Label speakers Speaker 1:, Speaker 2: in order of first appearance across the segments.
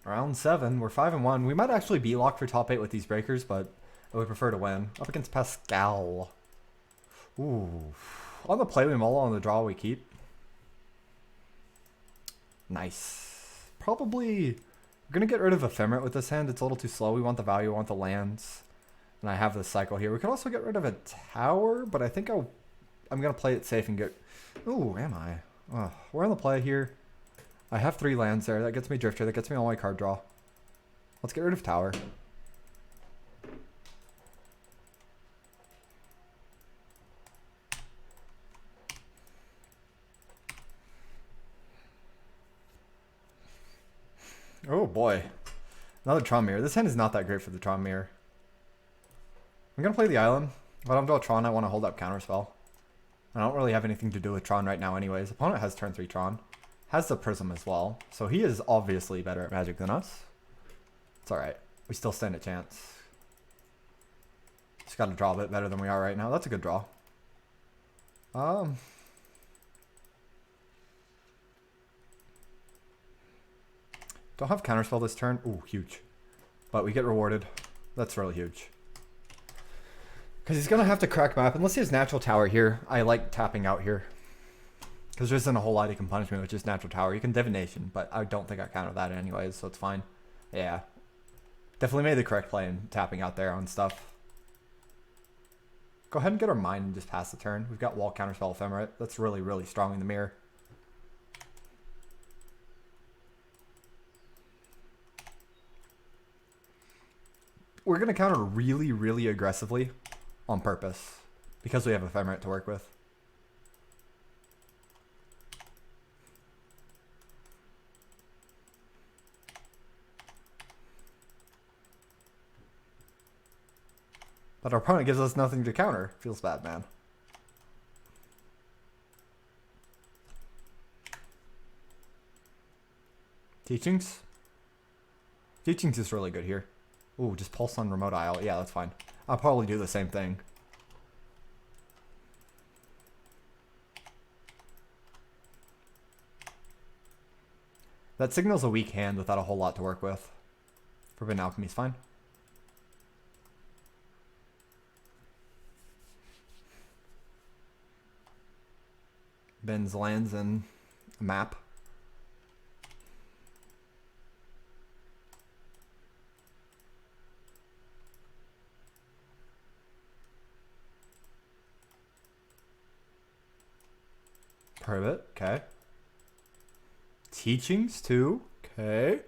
Speaker 1: Round 7. We're 5-1. We might actually be locked for top 8 with these breakers, but I would prefer to win. Up against Pascal. Ooh. On the play we mull, on the draw we keep. Nice. Probably... We're going to get rid of Ephemerate with this hand. It's a little too slow. We want the value. We want the lands. And I have this cycle here. We could also get rid of a tower, but I think I'm going to play it safe and get... Ooh, am I? Oh, we're on the play here. I have 3 lands there. That gets me Drifter. That gets me all my card draw. Let's get rid of tower. Oh boy. Another Tron Mirror. This hand is not that great for the Tron Mirror. I'm going to play the island. But I'm draw Tron. I want to hold up Counterspell. I don't really have anything to do with Tron right now anyways. Opponent has turn 3 Tron. Has the Prism as well. So he is obviously better at Magic than us. It's alright. We still stand a chance. Just got to draw a bit better than we are right now. That's a good draw. Don't have Counterspell this turn. Ooh, huge. But we get rewarded. That's really huge. Because he's going to have to crack map. Unless he has Natural Tower here. I like tapping out here. Because there isn't a whole lot he can punish me with just Natural Tower. You can Divination, but I don't think I counter that anyways, so it's fine. Yeah. Definitely made the correct play in tapping out there on stuff. Go ahead and get our Mind and just pass the turn. We've got Wall, Counterspell, Ephemerate. That's really, really strong in the mirror. We're going to counter really, really aggressively on purpose. Because we have Ephemerate to work with. But our opponent gives us nothing to counter. Feels bad, man. Teachings? Teachings is really good here. Ooh, just Pulse on Remote Isle. Yeah, that's fine. I'll probably do the same thing. That signal's a weak hand without a whole lot to work with. Forbidden Alchemy's fine. Ben's lands and a map. Privet, okay. Teachings too, okay.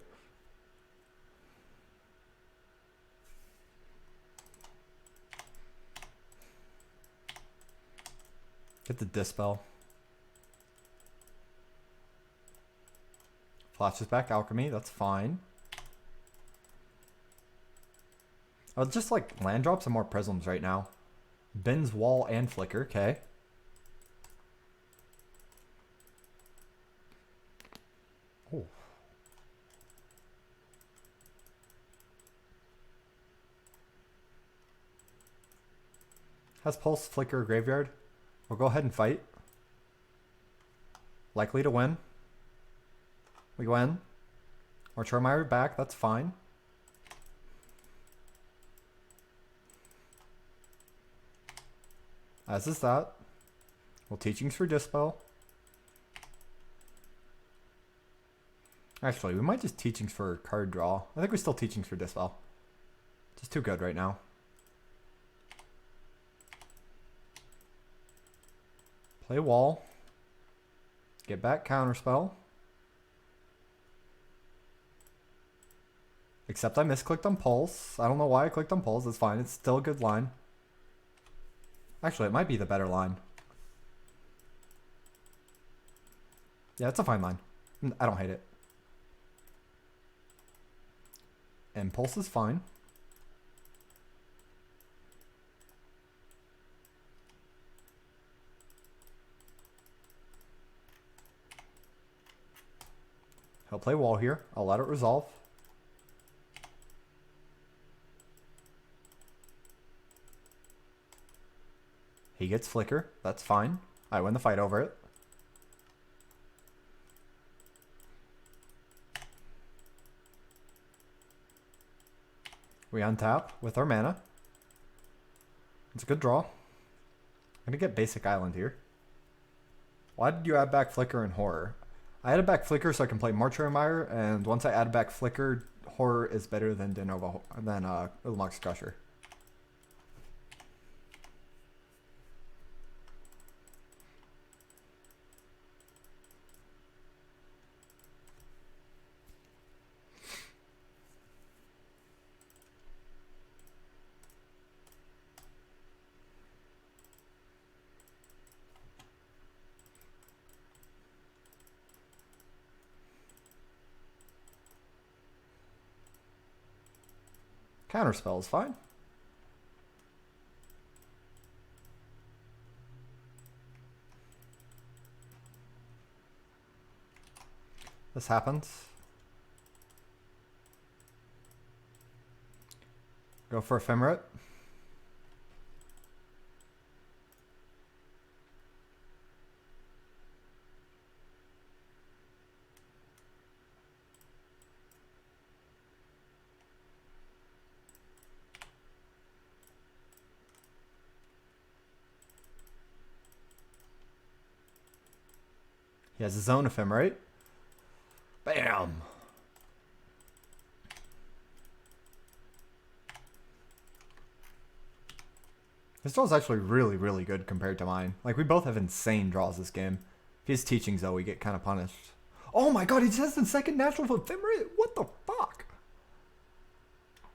Speaker 1: Get the Dispel. Flashes back Alchemy, that's fine. I would just like land drops and more Prisms right now. Ben's Wall and Flicker, okay. Oh. Has Pulse, Flicker, Graveyard. We'll go ahead and fight. Likely to win. We win. Or Charmire back, that's fine. As is that. Well, Teachings for Dispel. Actually, we might just Teachings for card draw. I think we still Teachings for Dispel. Just too good right now. Play Wall. Get back Counterspell. Except I misclicked on Pulse. I don't know why I clicked on Pulse. That's fine. It's still a good line. Actually, it might be the better line. Yeah, it's a fine line. I don't hate it. Impulse is fine. He'll play Wall here. I'll let it resolve. He gets Flicker. That's fine. I win the fight over it. We untap with our mana. It's a good draw. I'm gonna get basic island here. Why did you add back Flicker and Horror? I added back Flicker so I can play Mortuary Mire, and once I add back Flicker, Horror is better than Ulamog's Crusher. Counterspell is fine. This happens. Go for Ephemerate. He has his own Ephemerate. Bam! His draw is actually really, really good compared to mine. Like, we both have insane draws this game. If he has teachings, though, we get kind of punished. Oh my god, he just has the second natural Ephemerate? What the fuck?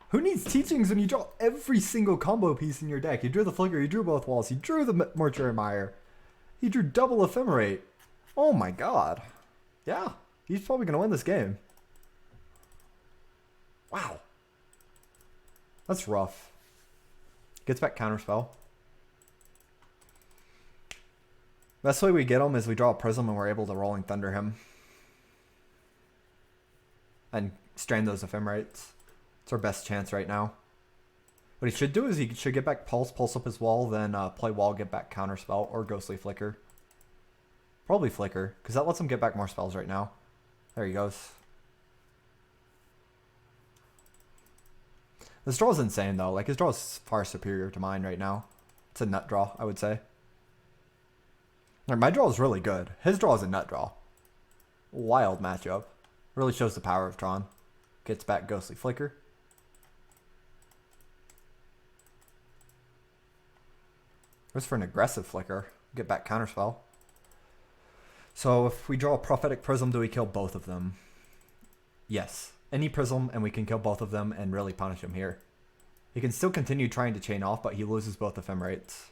Speaker 1: Who needs teachings when you draw every single combo piece in your deck? He drew the Flicker, he drew both walls, he drew the Mortuary Mire. He drew double Ephemerate. Oh my god. Yeah, he's probably going to win this game. Wow. That's rough. Gets back Counterspell. Best way we get him is we draw a Prism and we're able to Rolling Thunder him. And strand those Ephemerates. It's our best chance right now. What he should do is he should get back Pulse, pulse up his wall, then play Wall, get back Counterspell, or Ghostly Flicker. Probably Flicker, because that lets him get back more spells right now. There he goes. This draw is insane, though. Like, his draw is far superior to mine right now. It's a nut draw, I would say. Like, my draw is really good. His draw is a nut draw. Wild matchup. Really shows the power of Tron. Gets back Ghostly Flicker. Goes for an aggressive Flicker. Get back Counterspell. So if we draw a Prophetic Prism, do we kill both of them? Yes. Any Prism, and we can kill both of them and really punish him here. He can still continue trying to chain off, but he loses both Ephemerates.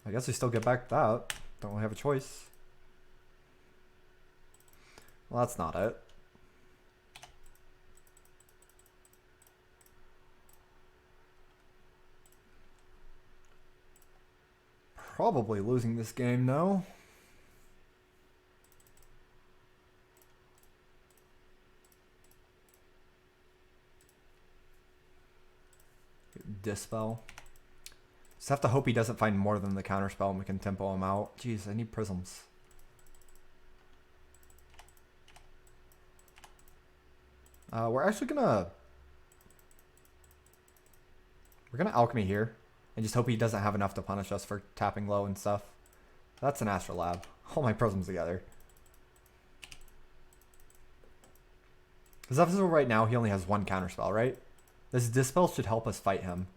Speaker 1: I guess we still get back that. Don't really have a choice. Well, that's not it. Probably losing this game, no? Dispel. Just have to hope he doesn't find more than the Counterspell and we can tempo him out. Jeez, I need Prisms. We're actually gonna Alchemy here and just hope he doesn't have enough to punish us for tapping low and stuff. That's an Astrolabe. All my Prisms together. Because up until right now, he only has one Counterspell, right? This Dispel should help us fight him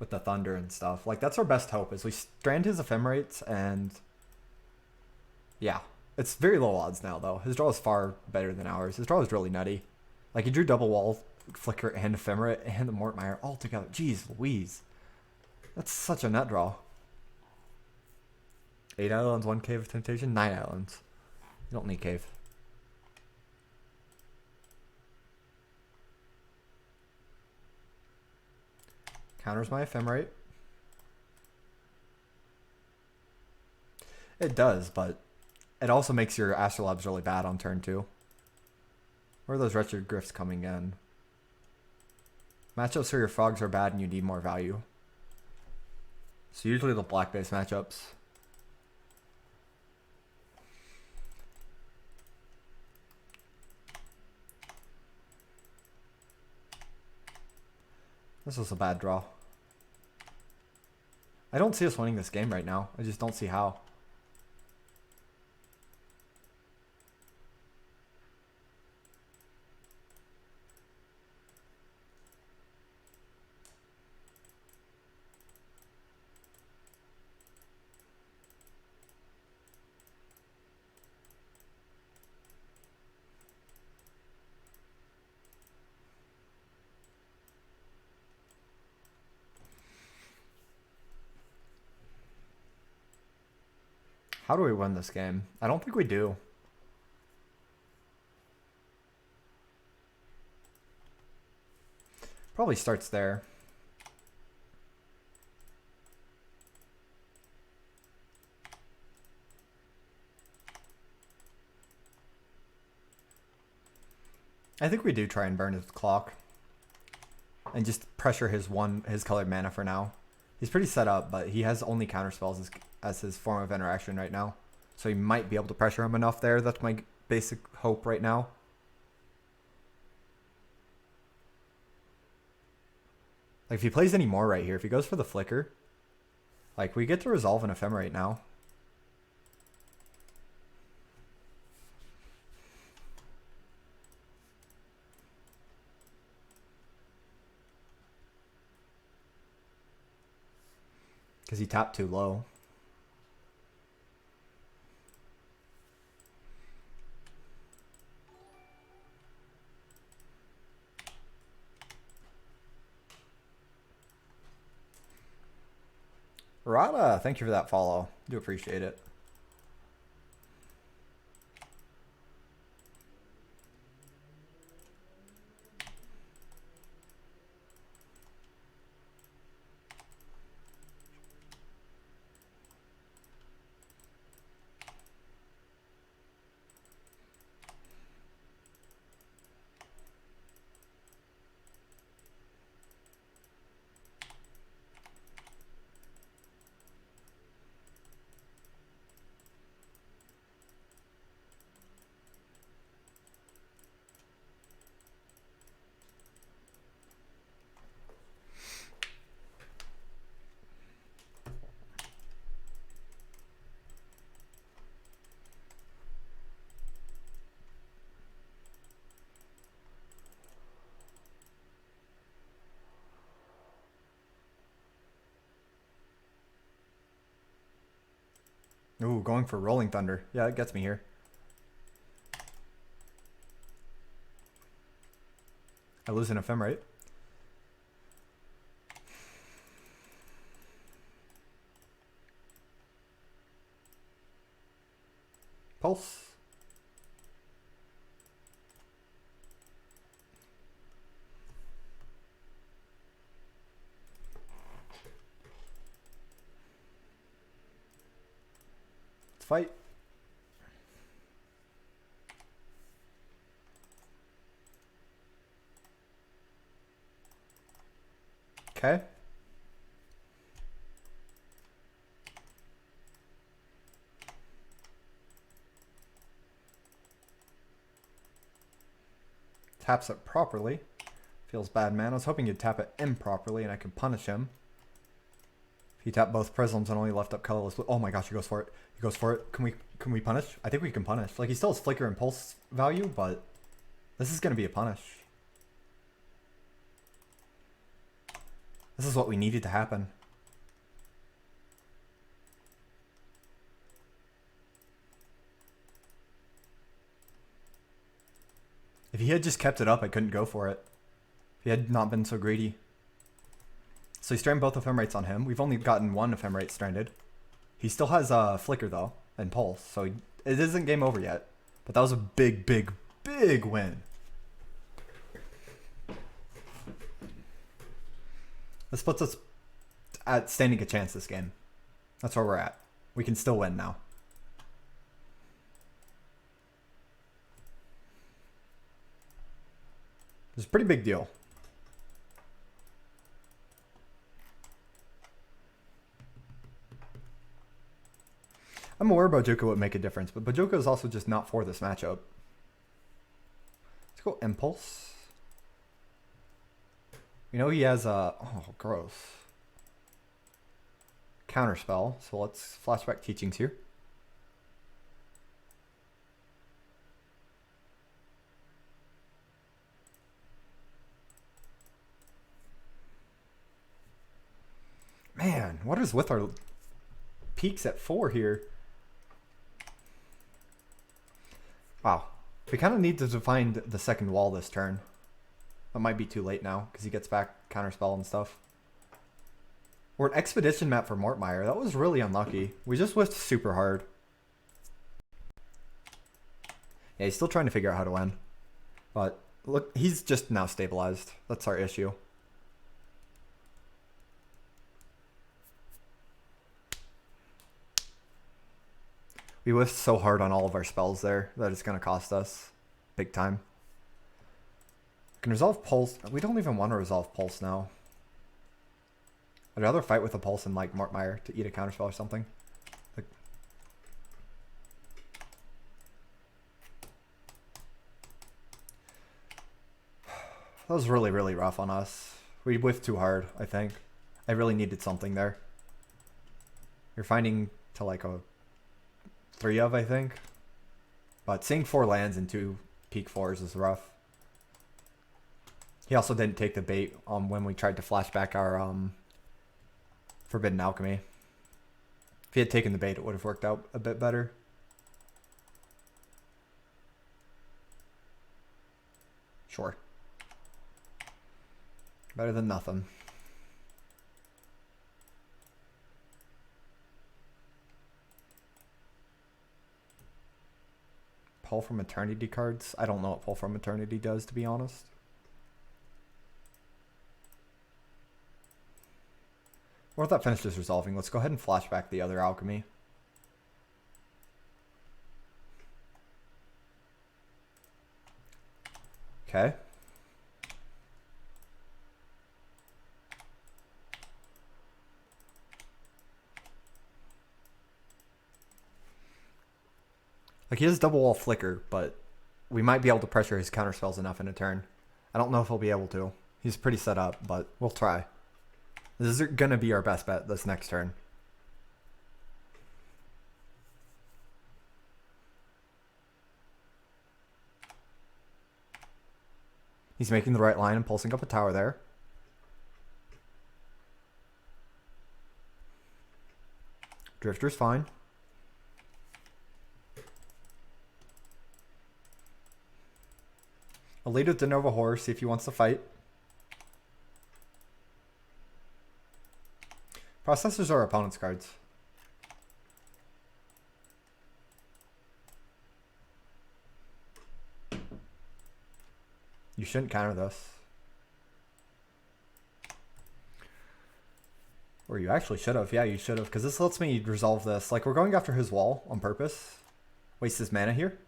Speaker 1: with the Thunder and stuff. Like, that's our best hope, is we strand his Ephemerates and... yeah. It's very low odds now, though. His draw is far better than ours. His draw is really nutty. Like, he drew double Wall, Flicker, and Ephemerate, and the Mortmire all together. Jeez Louise. That's such a nut draw. 8 islands, 1 Cave of Temptation, 9 islands. You don't need Cave. Counters my Ephemerate. It does, but it also makes your Astrolabes really bad on turn 2. Where are those Wretched Grifts coming in? Matchups for your frogs are bad and you need more value. So usually the black base matchups. This was a bad draw. I don't see us winning this game right now. I just don't see how. How do we win this game? I don't think we do. Probably starts there. I think we do try and burn his clock. And just pressure his colored mana for now. He's pretty set up, but he has only counter spells as his form of interaction right now. So he might be able to pressure him enough there. That's my basic hope right now. Like if he plays any more right here, if he goes for the flicker, like we get to resolve an ephemerate now. Because he tapped too low. Rada, thank you for that follow. Do appreciate it. Ooh, going for Rolling Thunder. Yeah, it gets me here. I lose an ephemerate. Pulse. Fight. Okay. Taps it properly. Feels bad, man. I was hoping you'd tap it improperly and I could punish him. If he tapped both prisms and only left up colorless blue. Oh my gosh, he goes for it. He goes for it. Can we punish? I think we can punish. Like he still has flicker and pulse value, but this is gonna be a punish. This is what we needed to happen. If he had just kept it up, I couldn't go for it. If he had not been so greedy. So he stranded both ephemerates on him. We've only gotten one ephemerate stranded. He still has a flicker though, and pulse. So it isn't game over yet. But that was a big, big, big win. This puts us at standing a chance this game. That's where we're at. We can still win now. It's a pretty big deal. I'm aware Bojuka would make a difference, but Bojuka is also just not for this matchup. Let's go Impulse. We know he has a... Oh, gross. Counterspell. So let's flashback teachings here. Man, what is with our peaks at 4 here? Wow. We kind of need to find the second wall this turn. That might be too late now because he gets back counterspell and stuff. We're an expedition map for Mortmire. That was really unlucky. We just whiffed super hard. Yeah, he's still trying to figure out how to win. But look, he's just now stabilized. That's our issue. We whiffed so hard on all of our spells there that it's going to cost us big time. We can resolve Pulse. We don't even want to resolve Pulse now. I'd rather fight with a Pulse than like Mortmire to eat a counterspell or something. Like, that was really, really rough on us. We whiffed too hard, I think. I really needed something there. You're finding to like a 3 of, I think. But seeing 4 lands in 2 peak 4s is rough. He also didn't take the bait when we tried to flash back our Forbidden Alchemy. If he had taken the bait, it would have worked out a bit better. Sure. Better than nothing. Pull from Eternity cards? I don't know what Pull from Eternity does, to be honest. Or if that finishes resolving, let's go ahead and flashback the other alchemy. Okay. Like, he has double wall flicker, but we might be able to pressure his counterspells enough in a turn. I don't know if he'll be able to. He's pretty set up, but we'll try. This is going to be our best bet this next turn. He's making the right line and pulsing up a tower there. Drifter's fine. I'll lead with De Novo Horror, see if he wants to fight. Processors are opponent's cards. You shouldn't counter this. Or you actually should have. Yeah, you should have. Because this lets me resolve this. Like, we're going after his wall on purpose. Waste his mana here.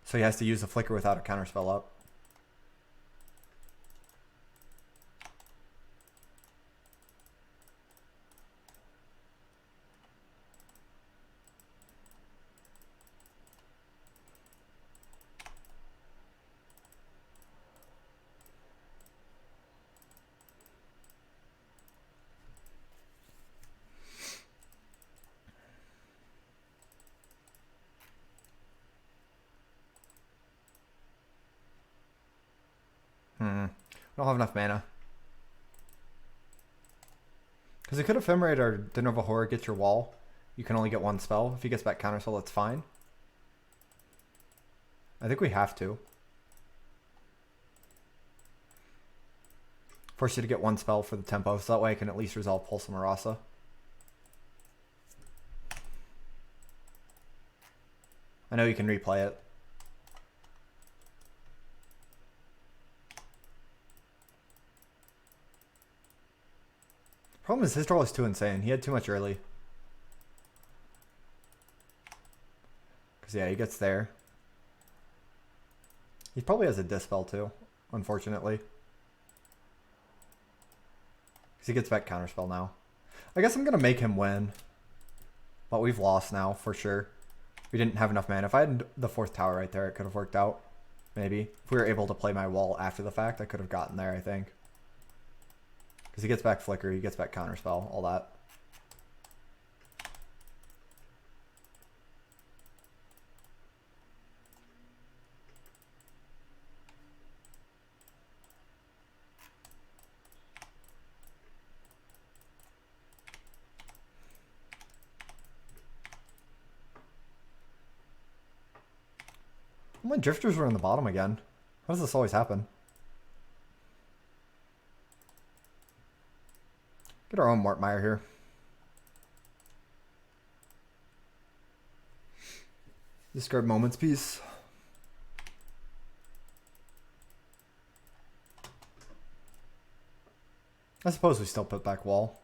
Speaker 1: So he has to use a flicker without a counterspell up. I don't have enough mana. Because he could ephemerate our De Novo Horror, get your wall. You can only get 1 spell. If he gets back counterspell, that's fine. I think we have to. Force you to get 1 spell for the tempo, so that way I can at least resolve Pulse and Marasa. I know you can replay it. Problem is his draw is too insane. He had too much early. Because yeah, he gets there. He probably has a Dispel too, unfortunately. Because he gets back Counterspell now. I guess I'm going to make him win. But we've lost now, for sure. We didn't have enough mana. If I had the 4th tower right there, it could have worked out. maybe. If we were able to play my wall after the fact, I could have gotten there, I think. Because he gets back flicker, he gets back counterspell, all that. My drifters were in the bottom again. How does this always happen? Get our own Mortmire here. Discard Moments piece. I suppose we still put back wall,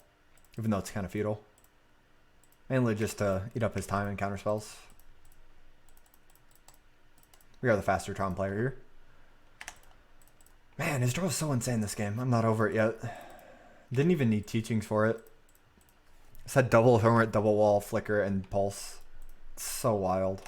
Speaker 1: even though it's kind of futile. Mainly just to eat up his time and counter spells. We are the faster Tron player here. Man, his draw is so insane this game. I'm not over it yet. Didn't even need teachings for it. It's had double hermit, double wall, flicker, and pulse. It's so wild.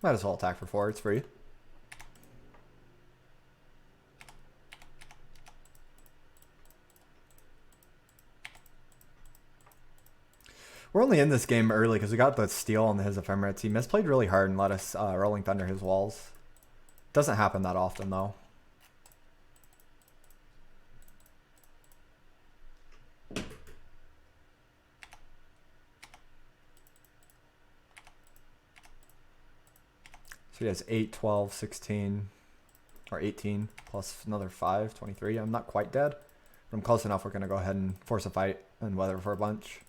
Speaker 1: Might as well attack for 4, it's free. We're only in this game early because we got the steal on his ephemerates. He misplayed really hard and let us Rolling Thunder his walls. Doesn't happen that often though. So he has 8, 12, 16, or 18, plus another 5, 23. I'm not quite dead. But I'm close enough, we're going to go ahead and force a fight and weather for a bunch.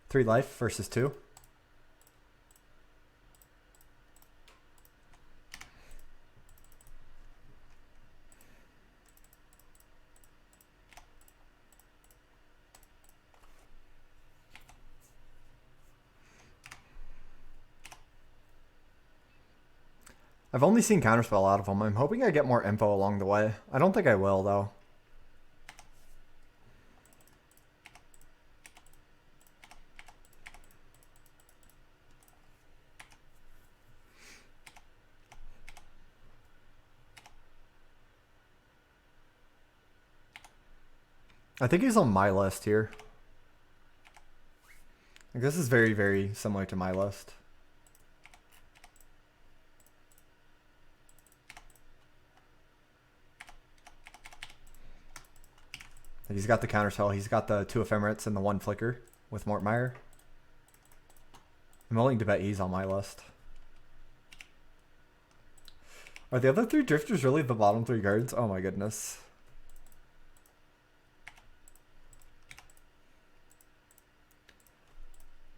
Speaker 1: Three life versus 2. I've only seen counterspell out of him. I'm hoping I get more info along the way. I don't think I will though. I think he's on my list here. Like, this is very, very similar to my list. Like, he's got the counterspell, he's got the 2 ephemerates and the 1 flicker with Mortmire. I'm willing to bet he's on my list. Are the other 3 drifters really the bottom 3 cards? Oh my goodness.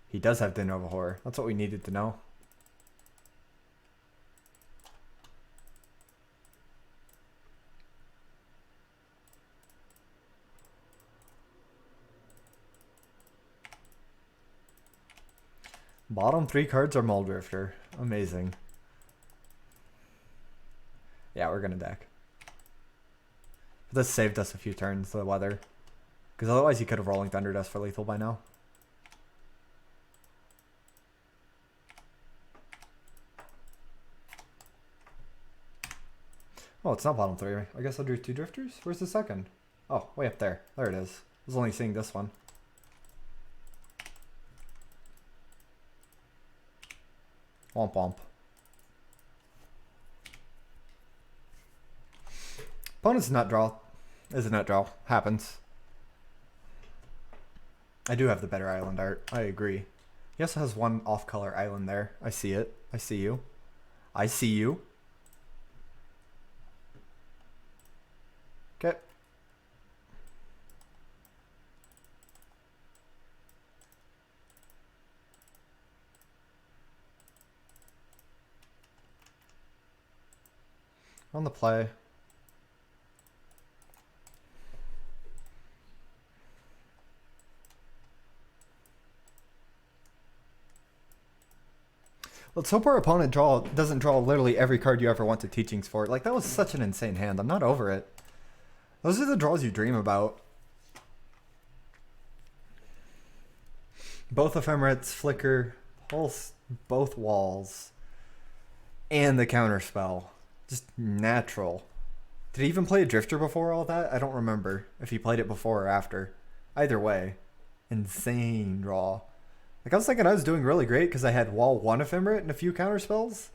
Speaker 1: He does have Den of Horror. That's what we needed to know. Bottom 3 cards are Muldrifter. Amazing. Yeah, we're gonna deck. This saved us a few turns, the weather. Because otherwise he could have Rolling Thundered us for lethal by now. Oh, it's not bottom 3. I guess I'll do 2 drifters? Where's the second? Oh, way up there. There it is. I was only seeing this one. Womp womp. Opponent's nut draw. Is a nut draw. Happens. I do have the better island art. I agree. He also has 1 off-color island there. I see it. I see you. I see you. Okay. On the play. Let's hope our opponent doesn't draw literally every card you ever want to teachings for. Like, that was such an insane hand. I'm not over it. Those are the draws you dream about. Both ephemerates, flicker, pulse, both walls, and the counter spell. Just natural. Did he even play a drifter before all that? I don't remember if he played it before or after. Either way, insane draw. Like, I was thinking I was doing really great because I had wall 1 ephemerate and a few counter spells.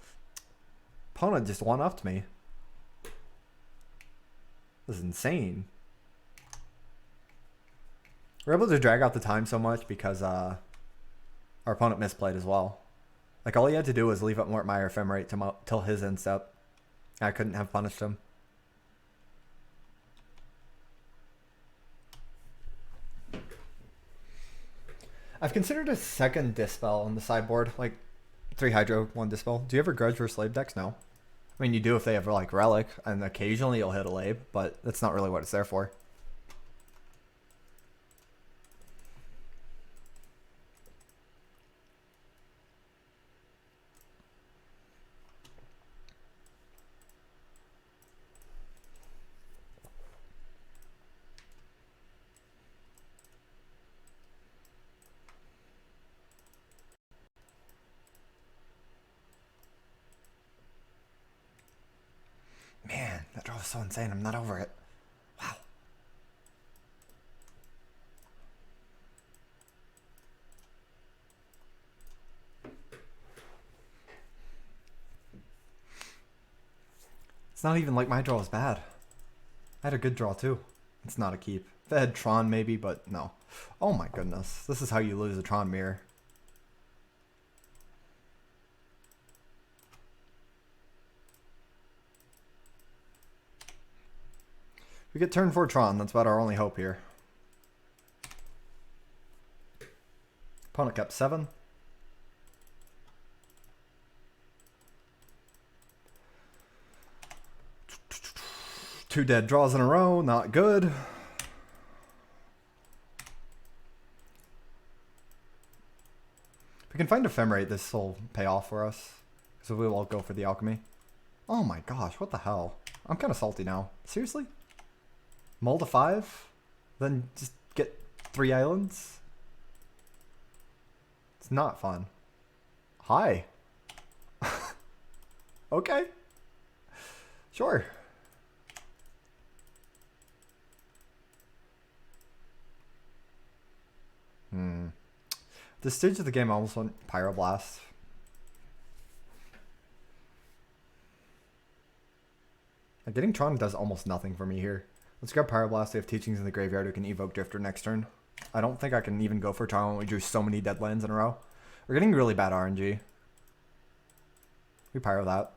Speaker 1: Opponent just one-upped me. This is insane. We're able to drag out the time so much because our opponent misplayed as well. Like, all he had to do was leave up Mortmeyer ephemerate till his end step. I couldn't have punished him. I've considered a second Dispel on the sideboard, like 3 Hydro, 1 Dispel. Do you ever grudge versus Lab decks? No. I mean, you do if they have like Relic, and occasionally you'll hit a Lab, but that's not really what it's there for. Man, that draw was so insane. I'm not over it. Wow. It's not even like my draw was bad. I had a good draw too. It's not a keep. If I had Tron maybe, but no. Oh my goodness. This is how you lose a Tron mirror. We get turn 4 Tron, that's about our only hope here. Opponent kept 7. Two dead draws in a row, not good. If we can find Ephemerate, this will pay off for us. So we will go for the alchemy. Oh my gosh, what the hell? I'm kind of salty now. Seriously? Mull to 5? Then just get 3 islands? It's not fun. Hi. Okay. Sure. This stage of the game I almost went Pyroblast. Like, getting Tron does almost nothing for me here. Let's grab Pyroblast. We have Teachings in the graveyard. We can evoke Drifter next turn. I don't think I can even go for Tron when we drew so many dead lands in a row. We're getting really bad RNG. We Pyro that.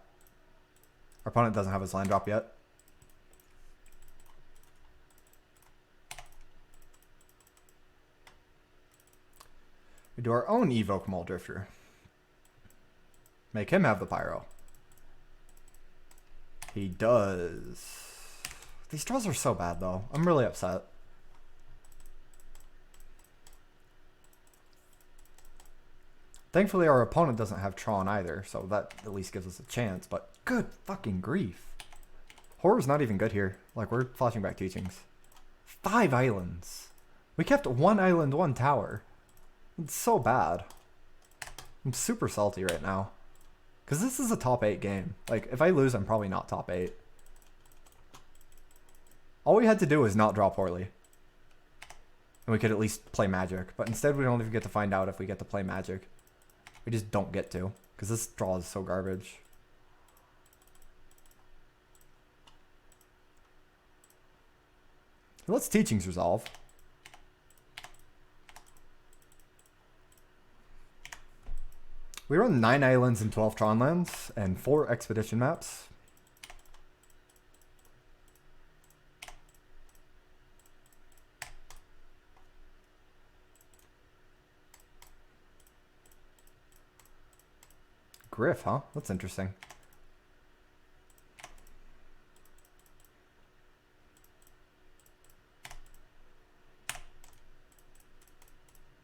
Speaker 1: Our opponent doesn't have his land drop yet. We do our own evoke Mull Drifter. Make him have the Pyro. He does. These draws are so bad though. I'm really upset. Thankfully our opponent doesn't have Tron either, so that at least gives us a chance, but good fucking grief. Horror's not even good here. Like, we're flashing back Teachings. 5 islands. We kept 1 island, 1 tower. It's so bad. I'm super salty right now. Because this is a top 8 game. Like, if I lose, I'm probably not top 8. All we had to do was not draw poorly. And we could at least play Magic. But instead, we don't even get to find out if we get to play Magic. We just don't get to. Because this draw is so garbage. Let's Teachings resolve. We run 9 islands and 12 Tron lands and 4 expedition maps. Griff, huh? That's interesting.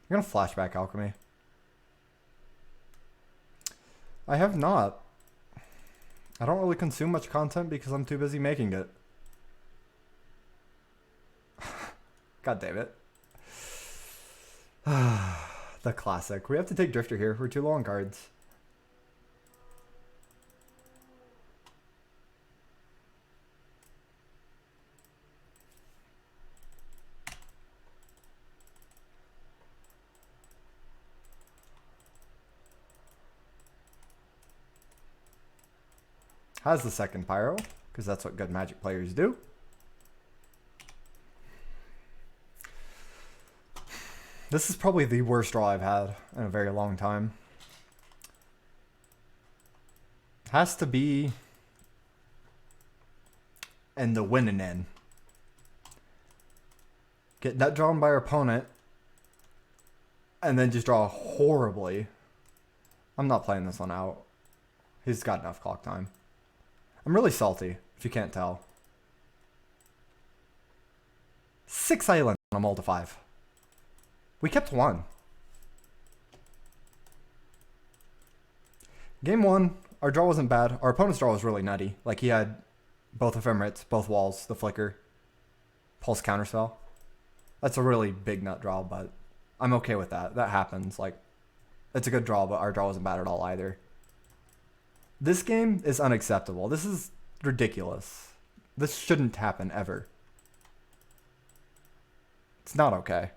Speaker 1: You're gonna flashback alchemy. I have not. I don't really consume much content because I'm too busy making it. God damn it. The classic. We have to take Drifter here. We're too low on cards. Has the second Pyro, because that's what good Magic players do. This is probably the worst draw I've had in a very long time. Has to be in the winning end. Get nut drawn by our opponent, and then just draw horribly. I'm not playing this one out. He's got enough clock time. I'm really salty, if you can't tell. 6 islands on a mull to 5. We kept 1. Game 1, our draw wasn't bad. Our opponent's draw was really nutty. Like, he had both ephemerates, both walls, the flicker, pulse counterspell. That's a really big nut draw, but I'm okay with that. That happens. Like, it's a good draw, but our draw wasn't bad at all either. This game is unacceptable. This is ridiculous. This shouldn't happen ever. It's not okay.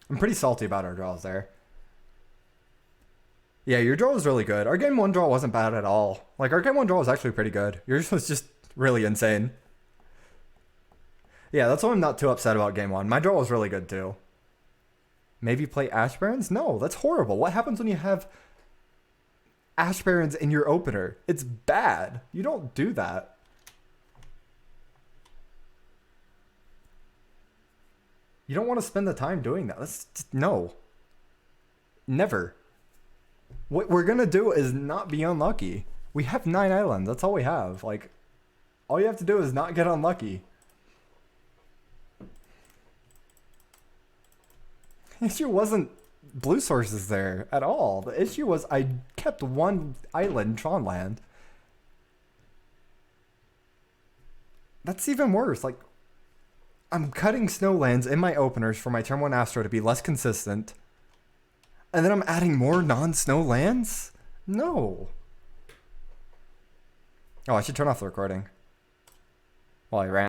Speaker 1: I'm pretty salty about our draws there. Yeah, your draw was really good. Our game 1 draw wasn't bad at all. Like, our game 1 draw was actually pretty good. Yours was just really insane. Yeah, that's why I'm not too upset about game 1. My draw was really good too. Maybe play Ash Barons? No, that's horrible. What happens when you have Ash Barons in your opener? It's bad. You don't do that. You don't want to spend the time doing that. That's just, no. Never. What we're going to do is not be unlucky. We have 9 islands. That's all we have. Like, all you have to do is not get unlucky. The issue wasn't blue sources there at all. The issue was I kept 1 island, Tron land. That's even worse. Like, I'm cutting snow lands in my openers for my turn 1 Astro to be less consistent. And then I'm adding more non-snow lands? No. Oh, I should turn off the recording while I ran.